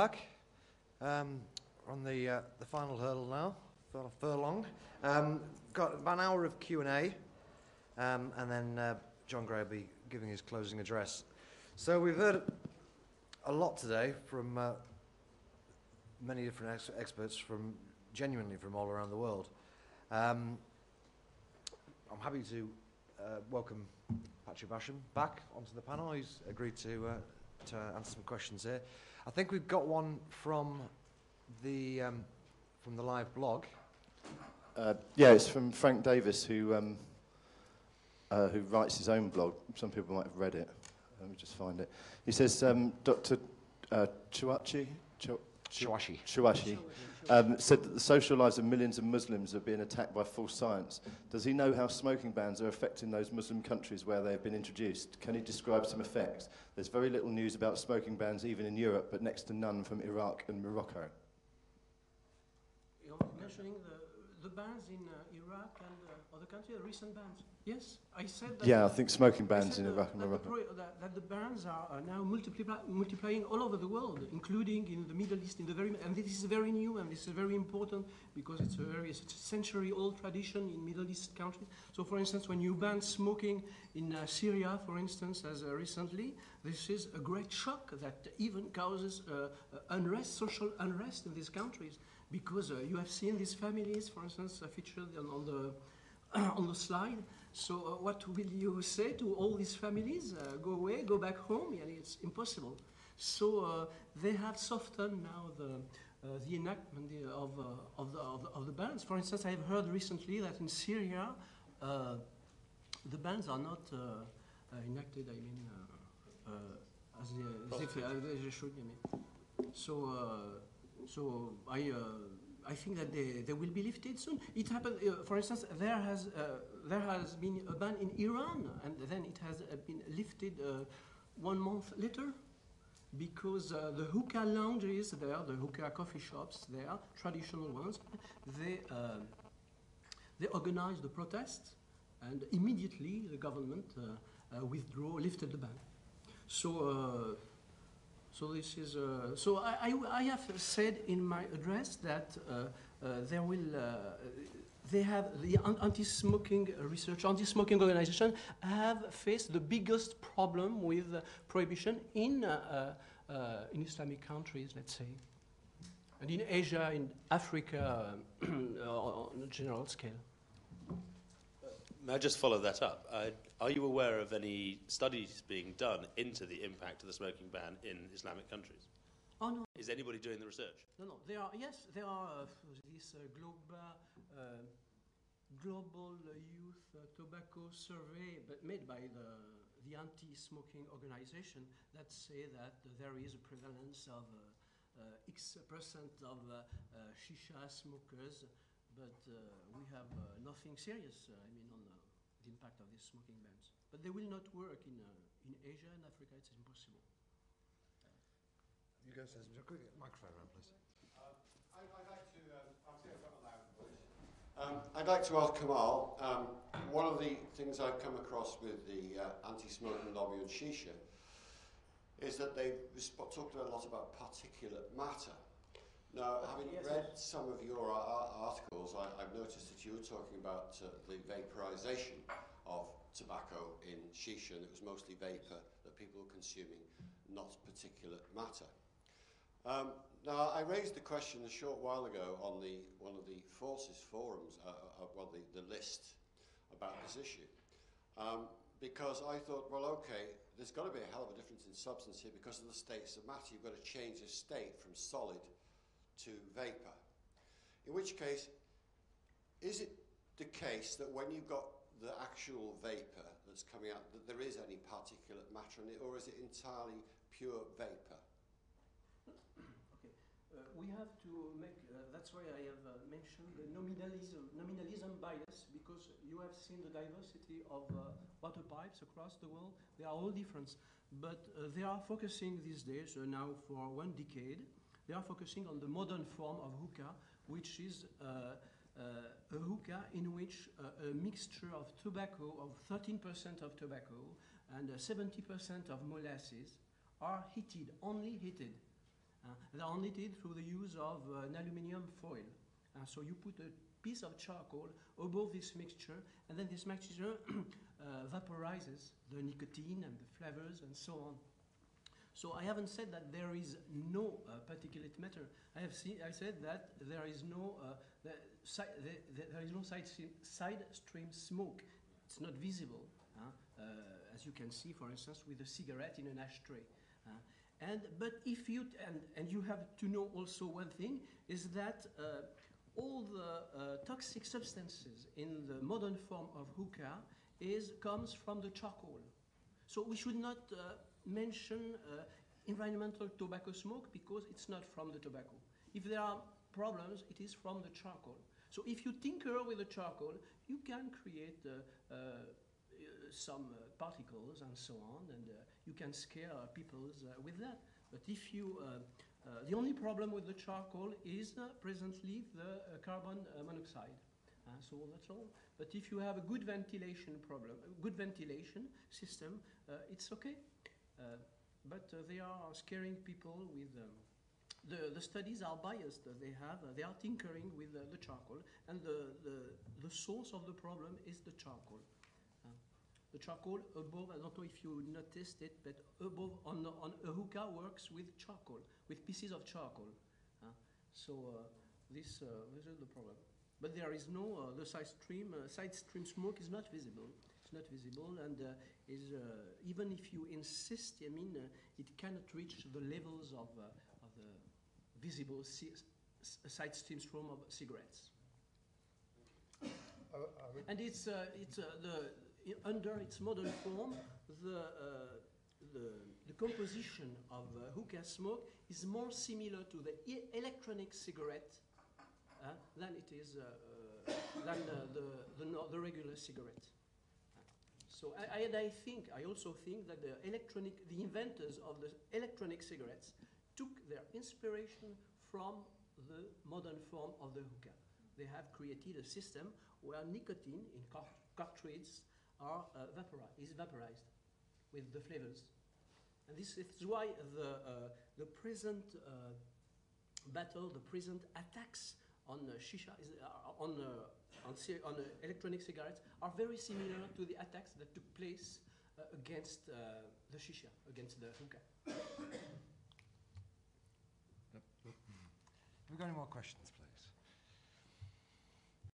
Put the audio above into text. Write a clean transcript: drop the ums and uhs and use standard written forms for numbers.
back. We're on the final hurdle now, furlong. Got about an hour of Q&A, and then John Gray will be giving his closing address. So we've heard a lot today from many different experts genuinely from all around the world. I'm happy to welcome Patrick Basham back onto the panel. He's agreed to answer some questions here. I think we've got one from the live blog. Yeah, it's from Frank Davis, who writes his own blog. Some people might have read it. Let me just find it. He says, Dr. Chouachi said that the social lives of millions of Muslims are being attacked by false science. Does he know how smoking bans are affecting those Muslim countries where they have been introduced? Can he describe some effects? There's very little news about smoking bans even in Europe, but next to none from Iraq and Morocco. You're mentioning the bans in Iraq and other countries, the recent bans. Yes, I said that. Yeah, I think smoking bans in Iraq and Morocco. That the bans are now multiplying all over the world, including in the Middle East. And this is very new and this is very important because it's a century-old tradition in Middle East countries. So, for instance, when you ban smoking in Syria, for instance, as recently, this is a great shock that even causes unrest, social unrest in these countries. Because you have seen these families, for instance, featured on the slide. So what will you say to all these families? Go away, go back home? Yeah, it's impossible. So they have softened now the enactment of the bans. For instance, I have heard recently that in Syria, the bans are not enacted. I mean, as if they should. I mean. So I think that they will be lifted soon. It happened, for instance, there has been a ban in Iran, and then it has been lifted 1 month later, because the hookah lounges there, the hookah coffee shops there, traditional ones, they organized the protest, and immediately the government lifted the ban. So this is. So I have said in my address that they have the anti-smoking research, anti-smoking organization have faced the biggest problem with prohibition in Islamic countries, let's say, and in Asia, in Africa, on a general scale. May I just follow that up? Are you aware of any studies being done into the impact of the smoking ban in Islamic countries? Oh, no. Is anybody doing the research? No. There are this global youth tobacco survey made by the anti-smoking organization that say that there is a prevalence of X% of shisha smokers. But we have nothing serious, on the impact of these smoking bans. But they will not work in Asia and Africa. It's impossible. You go, says, microphone around, please. I'd like to ask Kamal, one of the things I've come across with the anti-smoking lobby on shisha is that they've talked a lot about particulate matter. Now, having read some of your articles, I've noticed that you were talking about the vaporization of tobacco in shisha, and it was mostly vapor that people were consuming, not particulate matter. Now, I raised the question a short while ago on one of the Forces forums, the list about this issue, because I thought, well, okay, there's got to be a hell of a difference in substance here because of the states of matter. You've got to change the state from solid to vapor. In which case, is it the case that when you've got the actual vapor that's coming out, that there is any particulate matter in it, or is it entirely pure vapor? Okay, we have to make. That's why I have mentioned the nominalism bias, because you have seen the diversity of water pipes across the world. They are all different, but they are focusing these days now for 1 decade. They are focusing on the modern form of hookah, which is a hookah in which a mixture of tobacco, of 13% of tobacco and 70% of molasses are heated, only heated. They are knitted through the use of an aluminium foil. So you put a piece of charcoal above this mixture, and then this mixture vaporizes the nicotine and the flavors and so on. So I haven't said that there is no particulate matter. I said that there is no side stream smoke. It's not visible, as you can see, for instance, with a cigarette in an ashtray. But if you and you have to know also one thing is that all the toxic substances in the modern form of hookah comes from the charcoal. So we should not mention environmental tobacco smoke because it's not from the tobacco. If there are problems, it is from the charcoal. So if you tinker with the charcoal, you can create some particles and so on, and you can scare people with that. But if you, the only problem with the charcoal is presently the carbon monoxide. So that's all. But if you have a good ventilation system, it's okay. But they are scaring people with. The studies are biased. They are tinkering with the charcoal, and the source of the problem is the charcoal. The charcoal above, I don't know if you noticed it, but above on a hookah works with charcoal, with pieces of charcoal. So this is the problem. But there is no, the side stream smoke is not visible. It's not visible, and even if you insist, I mean, it cannot reach the levels of the visible side stream smoke of cigarettes. And it's under its modern form, the composition of hookah smoke is more similar to the electronic cigarette than it is than the regular cigarette. So I also think that the inventors of the electronic cigarettes took their inspiration from the modern form of the hookah. They have created a system where nicotine in cartridges is vaporized with the flavors, and this is why the present battle, the present attacks on shisha, on electronic cigarettes are very similar to the attacks that took place against the shisha, against the hookah. Have we got any more questions, please?